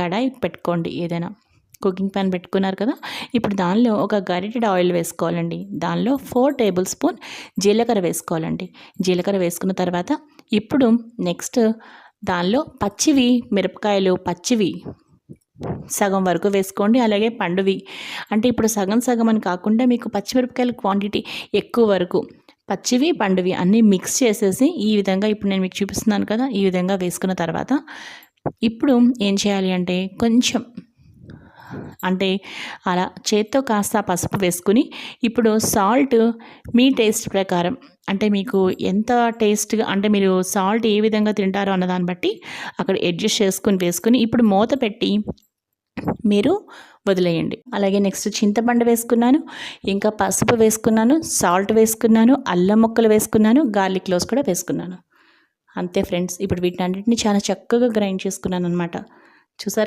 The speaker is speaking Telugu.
కడాయి పెట్టుకోండి, ఏదైనా కుకింగ్ ప్యాన్ పెట్టుకున్నారు కదా. ఇప్పుడు దానిలో ఒక గరిటెడు ఆయిల్ వేసుకోవాలండి. దానిలో 4 టేబుల్ స్పూన్ జీలకర్ర వేసుకోవాలండి. జీలకర్ర వేసుకున్న తర్వాత ఇప్పుడు నెక్స్ట్ దానిలో పచ్చివి మిరపకాయలు, పచ్చివి సగం వరకు వేసుకోండి. అలాగే పండువి అంటే ఇప్పుడు సగం సగం అని కాకుండా మీకు పచ్చిమిరపకాయల క్వాంటిటీ ఎక్కువ వరకు పచ్చివి పండువి అన్నీ మిక్స్ చేసేసి ఈ విధంగా ఇప్పుడు నేను మీకు చూపిస్తున్నాను కదా, ఈ విధంగా వేసుకున్న తర్వాత ఇప్పుడు ఏం చేయాలి అంటే కొంచెం అంటే అలా చేత్తో కాస్త పసుపు వేసుకుని ఇప్పుడు సాల్ట్ మీ టేస్ట్ ప్రకారం అంటే మీకు ఎంత టేస్ట్గా అంటే మీరు సాల్ట్ ఏ విధంగా తింటారో అన్న దాన్ని బట్టి అక్కడ అడ్జస్ట్ వేసుకుని ఇప్పుడు మూత పెట్టి మీరు వదిలేయండి. అలాగే నెక్స్ట్ చింతపండు వేసుకున్నాను, ఇంకా పసుపు వేసుకున్నాను, సాల్ట్ వేసుకున్నాను, అల్లం ముక్కలు వేసుకున్నాను, గార్లిక్ క్లోవ్స్ కూడా వేసుకున్నాను. అంతే ఫ్రెండ్స్. ఇప్పుడు వీటన్నిటిని చాలా చక్కగా గ్రైండ్ చేసుకున్నాను అనమాట. చూసారు